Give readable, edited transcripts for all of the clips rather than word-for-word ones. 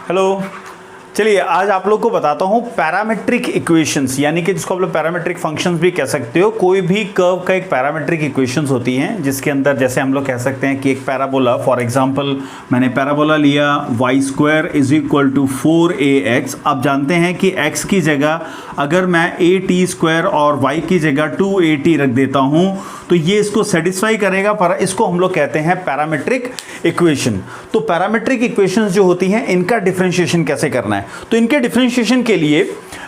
Hello. चलिए आज आप लोग को बताता हूँ पैरामेट्रिक इक्वेशंस, यानी कि जिसको आप लोग पैरामेट्रिक फंक्शंस भी कह सकते हो। कोई भी कर्व का एक पैरामेट्रिक इक्वेशंस होती हैं जिसके अंदर जैसे हम लोग कह सकते हैं कि एक पैराबोला, फॉर एग्जांपल मैंने पैराबोला लिया y² = 4ax। आप जानते हैं कि x की जगह अगर मैं at² और y की जगह 2at रख देता हूँ तो ये इसको सेटिस्फाई करेगा, पर इसको हम लोग कहते हैं पैरामेट्रिक इक्वेशन। तो पैरामेट्रिक इक्वेशंस जो होती हैं इनका डिफरेंशिएशन कैसे करना है, तो इनके डिफरेंशिएशन के लिए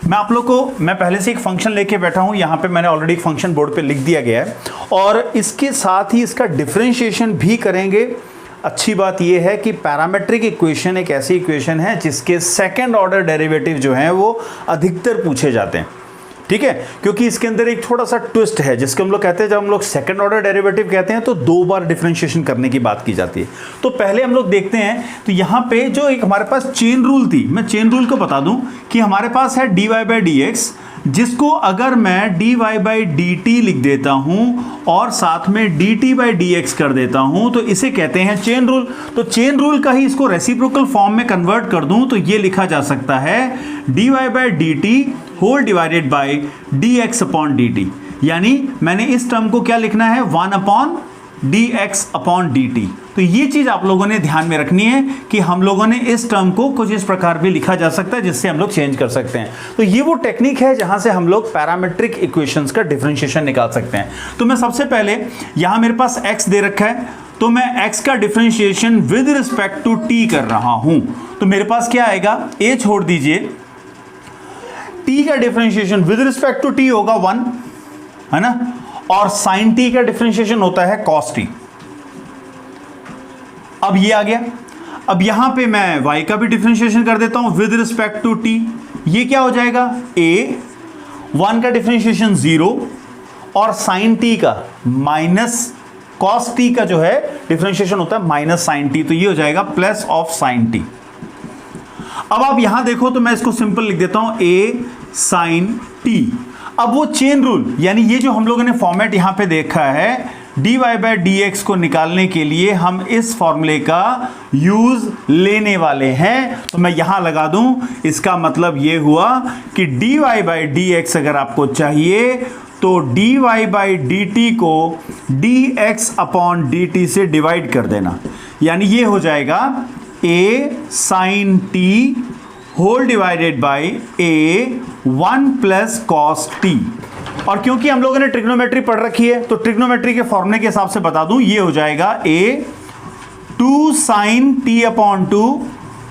मैं पहले से एक फंक्शन लेके बैठा हूं। यहां पे मैंने ऑलरेडी एक फंक्शन बोर्ड पे लिख दिया गया है और इसके साथ ही इसका डिफरेंशिएशन भी करेंगे। अच्छी बात यह है कि पैरामेट्रिक इक्वेशन एक ऐसी इक्वेशन है जिसके सेकेंड ऑर्डर डेरिवेटिव जो हैं वो अधिकतर पूछे जाते हैं, ठीक है, क्योंकि इसके अंदर एक थोड़ा सा ट्विस्ट है जिसको हम लोग कहते हैं, जब हम लोग सेकंड ऑर्डर डेरिवेटिव कहते हैं तो 2 बार डिफरेंशिएशन करने की बात की जाती है। तो पहले हम लोग देखते हैं, तो यहां पे जो एक हमारे पास चेन रूल थी, मैं चेन रूल को बता दूं कि हमारे पास है dy/dx, जिसको अगर मैं dy/dt लिख देता हूं और साथ में dt/dx कर देता हूं तो इसे कहते हैं चेन रूल। तो चेन रूल का ही इसको रेसिप्रोकल फॉर्म में कन्वर्ट कर दूं तो ये लिखा जा सकता है dy/dt whole divided bye dx/dt। यानी मैंने इस टर्म को क्या लिखना है, 1/dx/dt। तो ये चीज आप लोगों ने ध्यान में रखनी है कि हम लोगों ने इस टर्म को कुछ इस प्रकार भी लिखा जा सकता है जिससे हम लोग चेंज कर सकते हैं। तो ये वो टेक्निक है जहां से हम लोग पैरामेट्रिक इक्वेशंस का डिफरेंशिएशन निकाल सकते हैं। तो मैं सबसे पहले यहां मेरे पास x दे रखा है, तो मैं x का differentiation with respect to t कर रहा हूं। तो मेरे पास क्या आएगा, a छोड़ दीजिए, t का differentiation with respect to t होगा 1, है ना, और sin t का डिफरेंशिएशन होता है cos t। अब ये आ गया। अब यहां पे मैं y का भी डिफरेंशिएशन कर देता हूं विद रिस्पेक्ट टू t। ये क्या हो जाएगा, a 1 का डिफरेंशिएशन 0 और sin t का माइनस cos t का जो है डिफरेंशिएशन होता है माइनस sin t, तो ये हो जाएगा प्लस ऑफ sin t। अब आप यहां देखो तो मैं इसको सिंपल लिख देता हूं a sin t। अब वो चेन रूल, यानी ये जो हम लोगों ने फॉर्मेट यहां पे देखा है dy/dx को निकालने के लिए हम इस फॉर्मूले का यूज लेने वाले हैं। तो मैं यहां लगा दूं, इसका मतलब ये हुआ कि dy/dx अगर आपको चाहिए तो dy/dt को dx/dt से डिवाइड कर देना, यानी ये हो जाएगा a sin t whole divided by a 1 + cos t। और क्योंकि हम लोगों ने ट्रिग्नोमेट्री पढ़ रखी है तो ट्रिग्नोमेट्री के फॉर्मूले के हिसाब से बता दूं, ये हो जाएगा a 2 sin t/2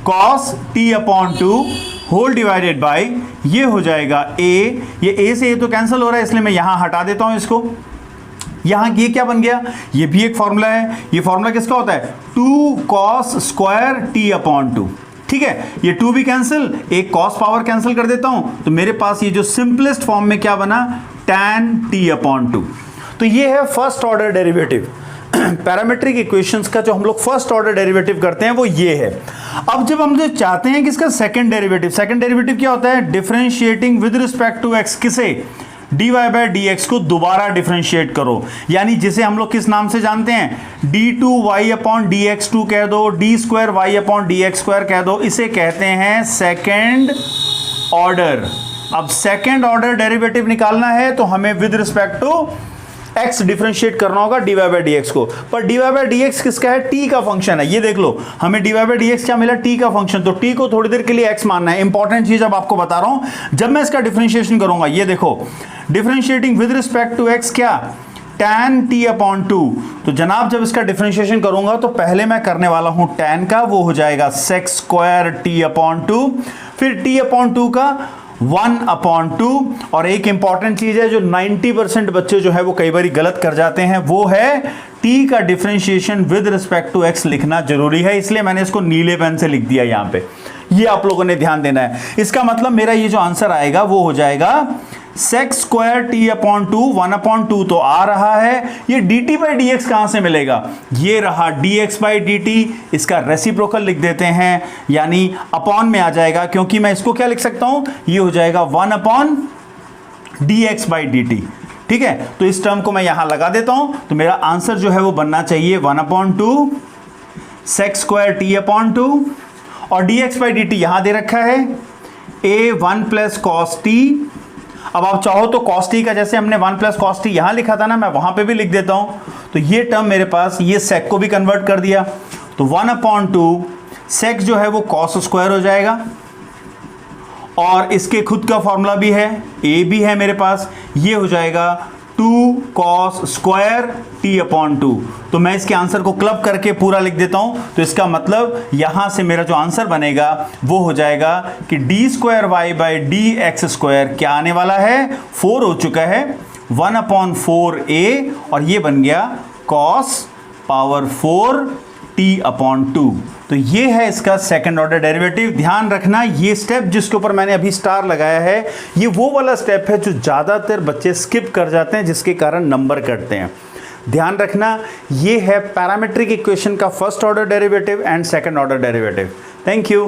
cos t/2 whole divided by, ये हो जाएगा ये a से ये तो कैंसिल हो रहा है इसलिए मैं यहां हटा देता हूं इसको। यहां ये क्या बन गया, ये भी एक फॉर्मूला है। ये फॉर्मूला किसका होता है, 2 cos स्क्वायर t/2, ठीक है। ये 2 भी कैंसिल, एक cos पावर कैंसिल कर देता हूं तो मेरे पास ये जो सिंपलेस्ट फॉर्म में क्या बना, tan t/2। तो ये है first order derivative. Parametric equations का जो हम लोग फर्स्ट ऑर्डर डेरिवेटिव करते हैं वो ये है। अब जब हम जो चाहते हैं कि इसका सेकंड डेरिवेटिव क्या होता है, differentiating with respect to x, किसे, dy/dx को दोबारा डिफरेंशिएट करो, यानी जिसे हम लोग किस नाम से जानते हैं, d2y/dx2 कह दो, d2y/dx2 कह दो, इसे कहते हैं सेकंड ऑर्डर। अब सेकंड ऑर्डर डेरिवेटिव निकालना है तो हमें with respect to x differentiate करना होगा dy/dx को। पर dy/dx किसका है, t का फंक्शन है। ये देख लो, हमें dy/dx क्या मिला, t का फंक्शन, तो t को थोड़ी देर के लिए x मानना है। इंपॉर्टेंट चीज अब आपको बता रहा हूं, जब मैं इसका डिफरेंशिएशन करूंगा, ये देखो differentiating with respect to x क्या, tan t/2। तो जनाब जब इसका डिफरेंशिएशन करूंगा तो पहले मैं करने वाला हूं tan का, वो हो जाएगा sec² t/2, फिर t/2 का 1/2। और एक इंपॉर्टेंट चीज है जो 90% बच्चे जो है वो कई बार गलत कर जाते हैं, वो है t का differentiation with respect to x लिखना जरूरी है, इसलिए मैंने इसको नीले पेन से लिख दिया यहां पे। ये आप लोगों ने ध्यान देना है। इसका मतलब मेरा ये जो आंसर आएगा वो हो जाएगा sec² t/2 1/2 तो आ रहा है। ये dt/dx कहां से मिलेगा, ये रहा dx/dt, इसका रेसिप्रोकल लिख देते हैं, यानी अपॉन में आ जाएगा, क्योंकि मैं इसको क्या लिख सकता हूं, ये हो जाएगा 1/dx/dt, ठीक है। तो इस टर्म को मैं यहां लगा देता हूं, तो मेरा आंसर जो है वो बनना चाहिए 1/2 sec² t/2 और dx बाई dt यहां दे रखा है a1 प्लस कॉस टी। अब आप चाहो तो cos t का जैसे हमने 1 प्लस कॉस टी यहां लिखा था ना, मैं वहां पे भी लिख देता हूं। तो ये टर्म मेरे पास ये sec को भी कन्वर्ट कर दिया, तो 1/2 sec जो है वो cos स्क्वायर हो जाएगा, और इसके खुद का फॉर्मूला भी है, a भी है मेरे पास, ये हो जाएगा 2 cos स्क्वायर t/2। तो मैं इसके आंसर को क्लब करके पूरा लिख देता हूं। तो इसका मतलब यहां से मेरा जो आंसर बनेगा वो हो जाएगा कि d² y D x square क्या आने वाला है, 4 हो चुका है, 1/4a, और ये बन गया cos पावर 4 t/2। तो ये है इसका सेकंड ऑर्डर डेरिवेटिव। ध्यान रखना ये स्टेप जिसके ऊपर मैंने अभी स्टार लगाया है, ये वो वाला स्टेप है जो ज़्यादातर बच्चे स्किप कर जाते हैं, जिसके कारण नंबर कटते हैं। ध्यान रखना ये है पैरामीट्रिक इक्वेशन का first order derivative and second order derivative. Thank you.